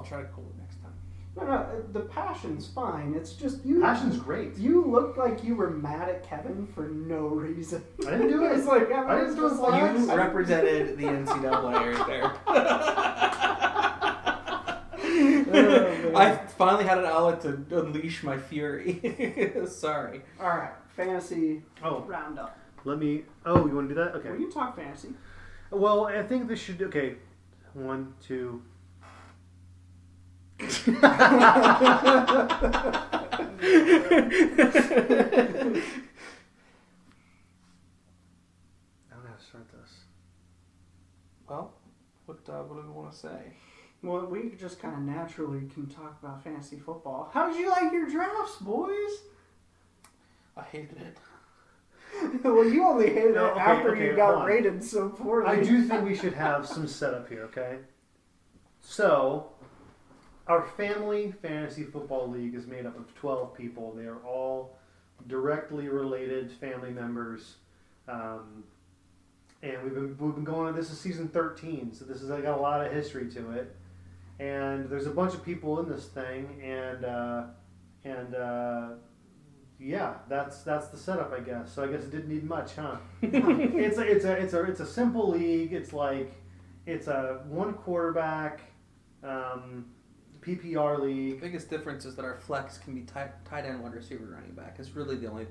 try to cool it next time. No, the passion's fine. It's just you. Passion's great. You looked like you were mad at Kevin for no reason. I didn't do it. It's like, I didn't do it. You represented the NCAA right there. I finally had an outlet to unleash my fury. Sorry. All right, fantasy roundup. Let me. Oh, you want to do that? Okay. We can talk fantasy. Well, I think this should. Okay. 1, 2. I don't know how to start this. Well, what do we want to say? Well, we just kind of naturally can talk about fantasy football. How did you like your drafts, boys? I hated it. Well, you only hated it after you got rated so poorly. I do think we should have some setup here, okay? So, our family fantasy football league is made up of 12 people. They are all directly related family members. And we've been going on, this is season 13, so this has got a lot of history to it. And there's a bunch of people in this thing, and yeah, that's the setup, I guess. So I guess it didn't need much, huh? It's a simple league. It's a one quarterback PPR league. The biggest difference is that our flex can be tight end, wide receiver, running back. It's really the only,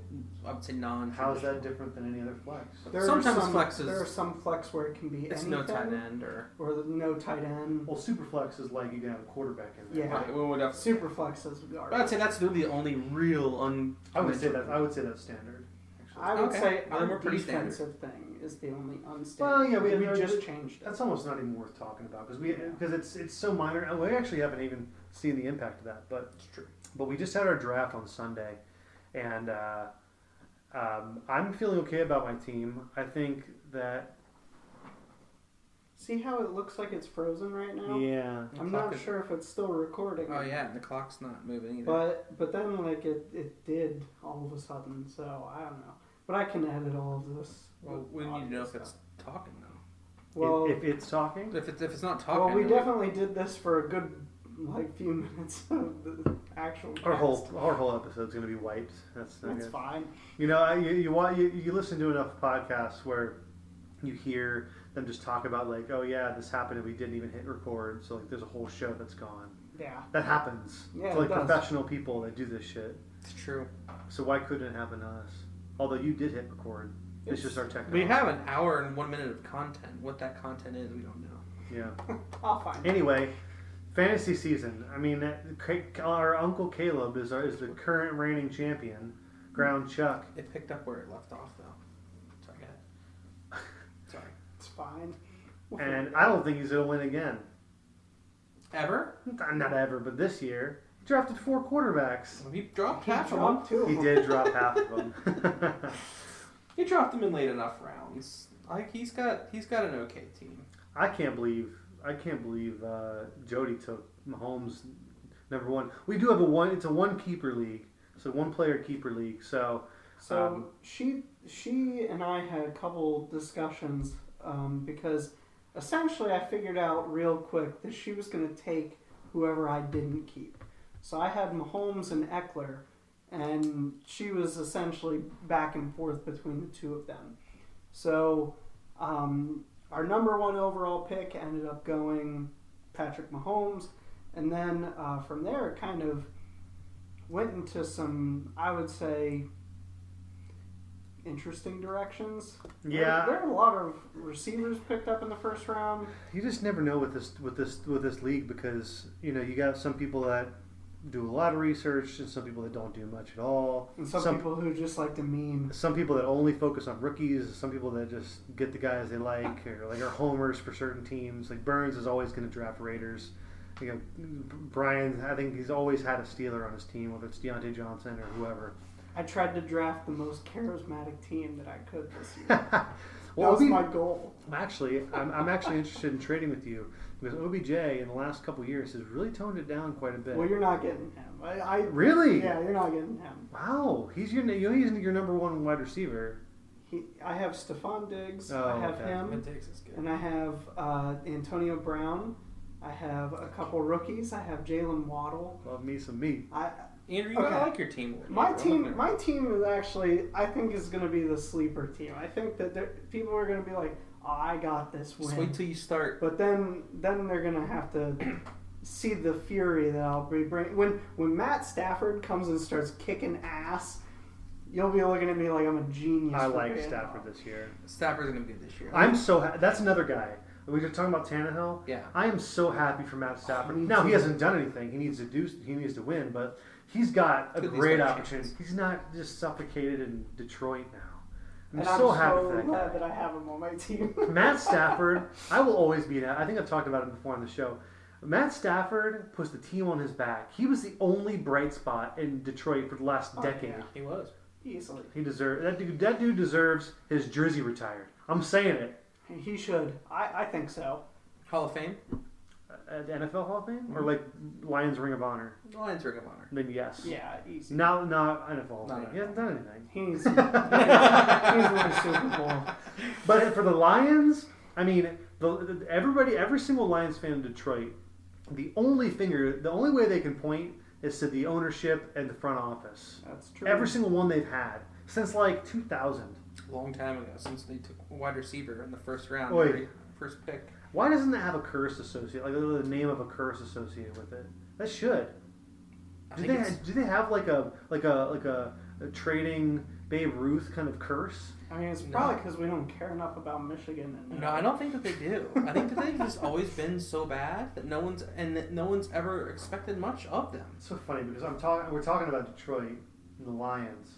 I would say, non-traditional. How is that different than any other flex? Sometimes flexes. There are some flex where it can be it's anything. no tight end or no tight end. Well, super flex is like you can have a quarterback in there. Yeah, right, we would have super flex is. I'd say that's really the only real I would say that's standard. I would say well, our we're pretty defensive thing is the only unstandard. Well, yeah, we just changed it. That's almost not even worth talking about because it's so minor. And we actually haven't even seen the impact of that. But it's true. But we just had our draft on Sunday, and I'm feeling okay about my team. I think that. See how it looks like it's frozen right now? Yeah. I'm not sure if it's still recording. Oh yeah, and the clock's not moving either. But then like it did all of a sudden, so I don't know. But I can edit all of this. Well, we need to know if it's talking though. Well, if it's talking, if it's not talking. Well, we definitely did this for a good few minutes of the actual. Our whole episode's gonna be wiped. That's fine. You know, you listen to enough podcasts where you hear them just talk about like, oh yeah, this happened and we didn't even hit record. So like, there's a whole show that's gone. Yeah. That happens. Yeah. To like professional people that do this shit. It's true. So why couldn't it happen to us? Although you did hit record. It's just our technology. We have an hour and 1 minute of content. What that content is, we don't know. Yeah. I'll find it. Anyway, fantasy season. I mean, our Uncle Caleb is the current reigning champion. Ground Chuck. It picked up where it left off, though. Sorry, go ahead. Sorry. It's fine. And I don't think he's going to win again. Ever? Not ever, but this year. He drafted 4 quarterbacks. He dropped half of them. He did drop half of them. He dropped them in late enough rounds. Like he's got an okay team. I can't believe Jody took Mahomes number 1. We do have it's a one keeper league. So 1 player keeper league. So she and I had a couple discussions because essentially I figured out real quick that she was going to take whoever I didn't keep. So I had Mahomes and Eckler, and she was essentially back and forth between the two of them. So our number 1 overall pick ended up going Patrick Mahomes, and then from there it kind of went into some, I would say, interesting directions. Yeah, there were a lot of receivers picked up in the first round. You just never know with this league because you got some people that do a lot of research and some people that don't do much at all. And some people who just like to meme. Some people that only focus on rookies. Some people that just get the guys they like or like are homers for certain teams. Like Burns is always going to draft Raiders. Brian, I think he's always had a Steeler on his team, whether it's Deontay Johnson or whoever. I tried to draft the most charismatic team that I could this year. Well, that was my goal. Actually, I'm actually interested in trading with you because OBJ in the last couple of years has really toned it down quite a bit. Well, you're not getting him. Really? Yeah, you're not getting him. Wow, he's your number 1 wide receiver. I have Stephon Diggs. Oh, I have okay. him. Diggs is good. And I have Antonio Brown. I have a couple rookies. I have Jalen Waddle. Love me some meat. Andrew, Okay. I like your team. My team is actually, I think, is going to be the sleeper team. I think that people are going to be like, "Oh, I got this win." Just wait till you start. But then they're going to have to see the fury that I'll be bringing. When Matt Stafford comes and starts kicking ass, you'll be looking at me like I'm a genius. I like Stafford this year. Stafford's going to be good this year. I'm so that's another guy. We were talking about Tannehill. Yeah. I am so happy for Matt Stafford. Now too. he hasn't done anything. He needs to win, but he's got a great opportunity. He's not just suffocated in Detroit now. I'm so happy for that glad guy. that I have him on my team. Matt Stafford, I will always be that. I think I've talked about it before on the show. Matt Stafford puts the team on his back. He was the only bright spot in Detroit for the last decade. Yeah. He was. Easily. He deserves that dude deserves his jersey retired. I'm saying it. He should. I think so. Hall of Fame? At the NFL Hall of Fame? Or like Lions Ring of Honor? Lions Ring of Honor. Then yes. Yeah, easy. Not NFL Hall of No, Fame. no, He hasn't done anything. He needs to win a Super Bowl. But for the Lions, I mean, every single Lions fan in Detroit, the only way they can point is to the ownership and the front office. That's true. Every single one they've had since like 2000. Long time ago, since they took a wide receiver in the first round, Oy. first pick. Why doesn't that have a curse associated, like the name of a curse associated with it? That should. Do they have like a trading Babe Ruth kind of curse? I mean, it's probably because we don't care enough about Michigan. No, I don't think that they do. I think that they've just always been so bad that no one's ever expected much of them. It's so funny because we're talking about Detroit and the Lions,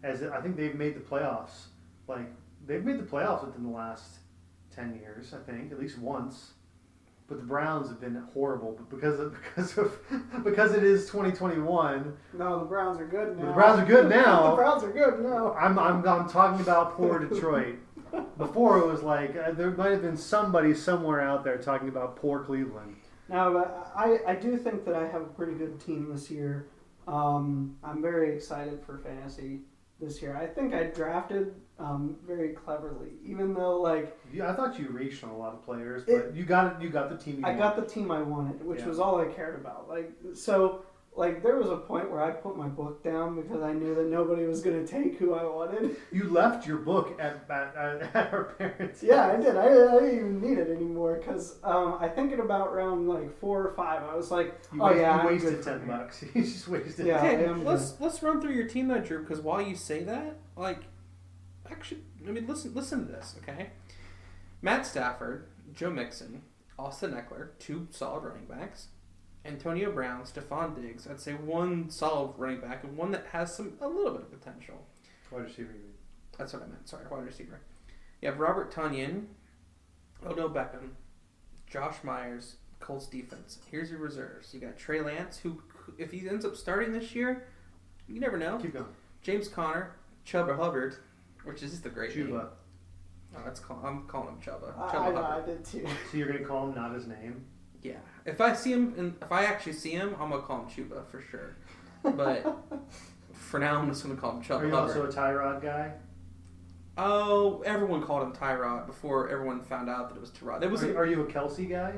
as I think they've made the playoffs. Like they've made the playoffs within the last 10 years, I think, at least once. But the Browns have been horrible. But because it is 2021. No, the Browns are good now. The Browns are good now. The Browns are good now. I'm talking about poor Detroit. Before it was like there might have been somebody somewhere out there talking about poor Cleveland. No, but I do think that I have a pretty good team this year. I'm very excited for fantasy this year. I think I drafted very cleverly, even though I thought you reached on a lot of players, but you got the team. I got the team I wanted, which was all I cared about. There was a point where I put my book down because I knew that nobody was going to take who I wanted. You left your book at our parents' Yeah, house. I did. I didn't even need it anymore because I think at about round 4 or 5, I was like, You I'm wasted good for $10. here. You just wasted. Yeah. Okay, I am let's run through your team though, Drew. Because while you say that, actually, I mean, listen to this, okay? Matt Stafford, Joe Mixon, Austin Eckler, 2 solid running backs. Antonio Brown, Stephon Diggs. I'd say 1 solid running back and 1 that has a little bit of potential. Wide receiver. That's what I meant. Sorry, wide receiver. You have Robert Tonyan, Odell Beckham, Josh Myers, Colts defense. Here's your reserves. You got Trey Lance, who, if he ends up starting this year, you never know. Keep going. James Conner, Chuba Hubbard, which is just a great name. Chuba. Oh, I'm calling him Chuba. I Chuba know, I Hubbard. did too. So you're gonna call him not his name? Yeah. If I see him, and if I actually see him, I'm gonna call him Chuba for sure. But for now, I'm just gonna call him Chuba Are you Hubbard. also a Tyrod guy? Oh, everyone called him Tyrod before everyone found out that it was Tyrod. Are you a Kelsey guy?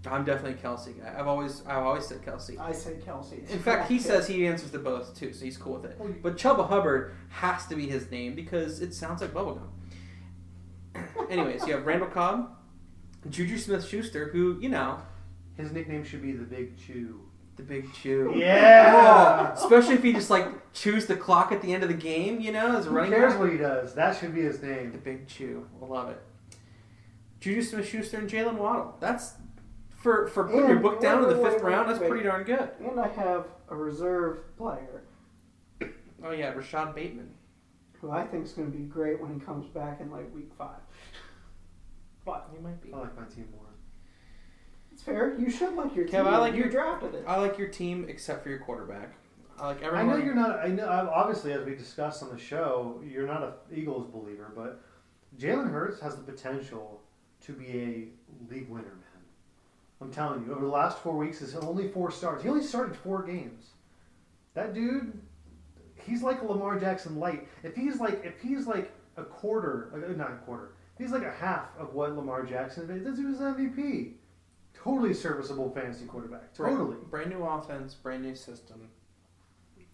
I'm definitely a Kelsey guy. I've always said Kelsey. I say Kelsey. In fact, he says he answers to both too, so he's cool with it. But Chuba Hubbard has to be his name because it sounds like bubblegum. Anyways, you have Randall Cobb, Juju Smith-Schuster, who, His nickname should be the Big Chew. the Big Chew. Yeah. Oh, especially if he just chews the clock at the end of the game, as a Who running cares back. what he does? That should be his The name. Big Chew. I love it. Juju Smith-Schuster and Jalen Waddle. That's for putting your book down in the 5th round. That's pretty darn good. And I have a reserve player Oh yeah, Rashad Bateman. who I think is going to be great when he comes back in week 5. But He might be. I like my team more. it's fair. You should like your Kev, team. I like you your- drafted it. I like your team except for your quarterback. I like I everyone. know you're not. I know. Obviously, as we discussed on the show, you're not an Eagles believer, but Jalen Hurts has the potential to be a league winner, man. I'm telling you, over the last 4 weeks, it's only 4 starts. He only started 4 games. That dude, he's like a Lamar Jackson light. If he's like a quarter, not a quarter. If he's like a half of what Lamar Jackson is, this dude's MVP. totally serviceable fantasy quarterback. Totally. Brand new offense, brand new system.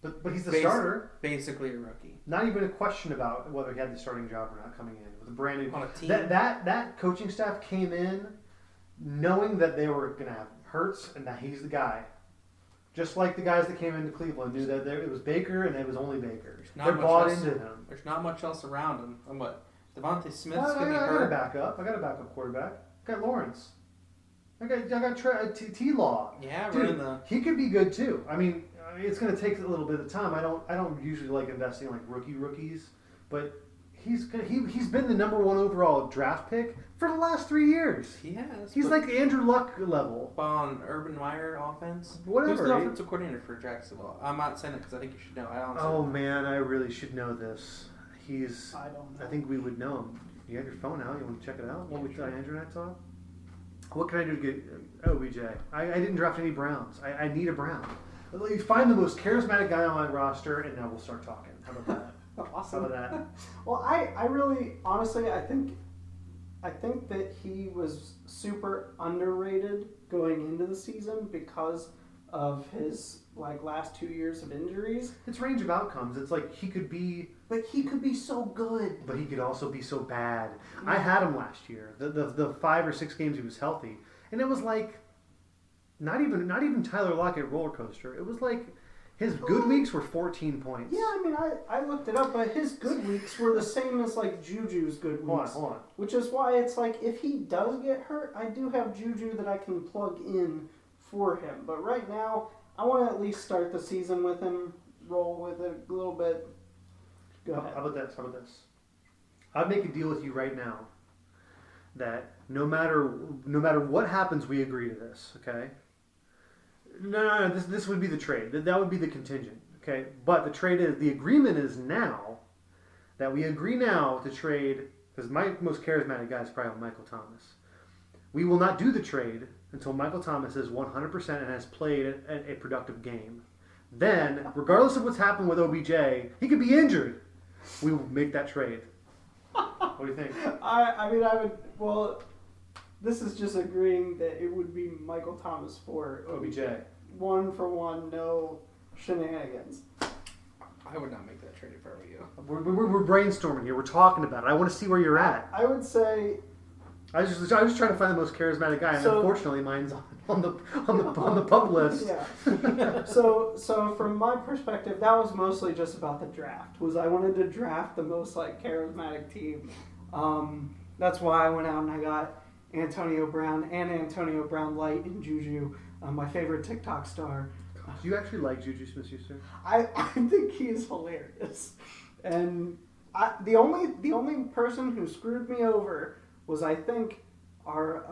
But he's the starter. Basically a rookie. Not even a question about whether he had the starting job or not coming in with a brand new on a team. That coaching staff came in knowing that they were going to have Hurts and that he's the guy. Just like the guys that came into Cleveland knew that it was Baker and it was only Baker. They're bought into him. There's not much else around him. And what? Devontae Smith's I going to be got a hurt. backup. I got a backup quarterback. I got Lawrence. I got T-Law. Yeah, dude, he could be good too. I mean, it's going to take a little bit of time. I don't usually like investing in like rookies, but he's been the number 1 overall draft pick for the last 3 years. He has. He's like Andrew Luck level. On Urban Meyer offense. Whatever. Who's the offensive coordinator for Jacksonville? I'm not saying it because I think you should know. I don't. Oh man, I really should know this. I don't know. I think we would know him. You have your phone out. You want to check it out? What we thought Andrew and I saw. What can I do to get OBJ? I didn't draft any Browns. I need a Brown. You find the most charismatic guy on my roster, and now we'll start talking. How about that? Awesome. How about that? Well, I really, honestly, I think that he was super underrated going into the season because of his last 2 years of injuries. It's range of outcomes. It's like he could be, but he could be so good. But he could also be so bad. Yeah. I had him last year. The 5 or 6 games he was healthy, and it was like not even Tyler Lockett roller coaster. It was like his good weeks were 14 points. Yeah, I mean, I looked it up, but his good weeks were the same as Juju's good weeks. Hold on. Which is why it's if he does get hurt, I do have Juju that I can plug in for him. But right now, I want to at least start the season with him, roll with it a little bit. Go ahead. How about this? I'd make a deal with you right now that no matter what happens, we agree to this, okay? No. This would be the trade. That would be the contingent, okay? But the agreement is now that we agree now to trade, because my most charismatic guy is probably Michael Thomas. We will not do the trade until Michael Thomas is 100% and has played a productive game. Then, regardless of what's happened with OBJ, he could be injured. We will make that trade. What do you think? I would. Well, this is just agreeing that it would be Michael Thomas for OBJ. 1 for 1, no shenanigans. I would not make that trade if I were you. We're brainstorming here. We're talking about it. I want to see where you're at. I would say. I was just trying to find the most charismatic guy, and unfortunately, mine's on the pup list. Yeah. So from my perspective, that was mostly just about the draft. I wanted to draft the most charismatic team. That's why I went out and I got Antonio Brown and Antonio Brown Light and Juju, my favorite TikTok star. Do you actually like Juju Smith-Schuster? I think he is hilarious, and the only person who screwed me over was I think our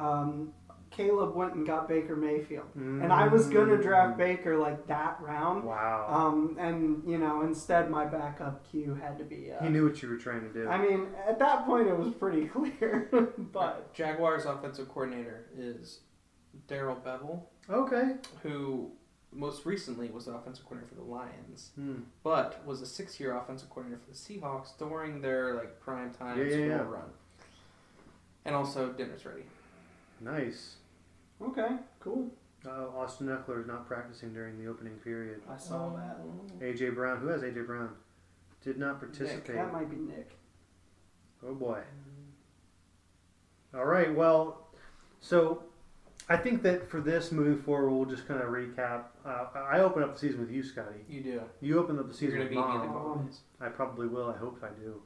Caleb went and got Baker Mayfield, and I was gonna draft Baker that round. Wow. And instead my backup Q had to be. He knew what you were trying to do. I mean, at that point it was pretty clear. But Jaguars offensive coordinator is Darrell Bevel. Okay. Who most recently was the offensive coordinator for the Lions, but was a 6-year offensive coordinator for the Seahawks during their prime time Super Bowl run. And also, dinner's ready. Nice. Okay, cool. Austin Eckler is not practicing during the opening period. I saw that. A.J. Brown. Who has A.J. Brown? Did not participate. Nick. That might be Nick. Oh, boy. All right, well, so I think that for this moving forward, we'll just kind of recap. I open up the season with you, Scotty. You do. You open up the season with You're going to beat me in a Mom. couple days. I probably will. I hope I do.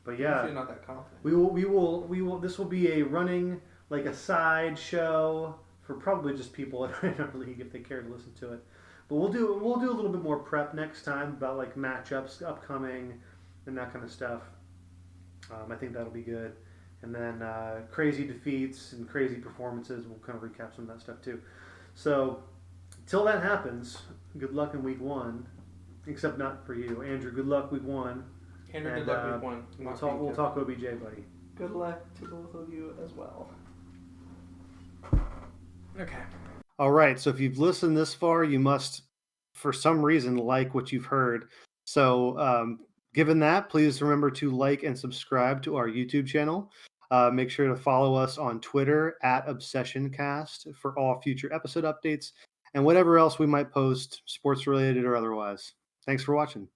But yeah, You're not that confident. we will. This will be a running a side show for probably just people in our league if they care to listen to it. But we'll do a little bit more prep next time about matchups upcoming and that kind of stuff. I think that'll be good. And then crazy defeats and crazy performances. We'll kind of recap some of that stuff too. So till that happens, good luck in week 1. Except not for you, Andrew. Good luck week 1. Andrew, good luck week 1. We'll talk OBJ, buddy. Good luck to both of you as well. Okay. All right. So if you've listened this far, you must, for some reason, like what you've heard. So given that, please remember to like and subscribe to our YouTube channel. Make sure to follow us on Twitter at ObsessionCast for all future episode updates and whatever else we might post, sports related or otherwise. Thanks for watching.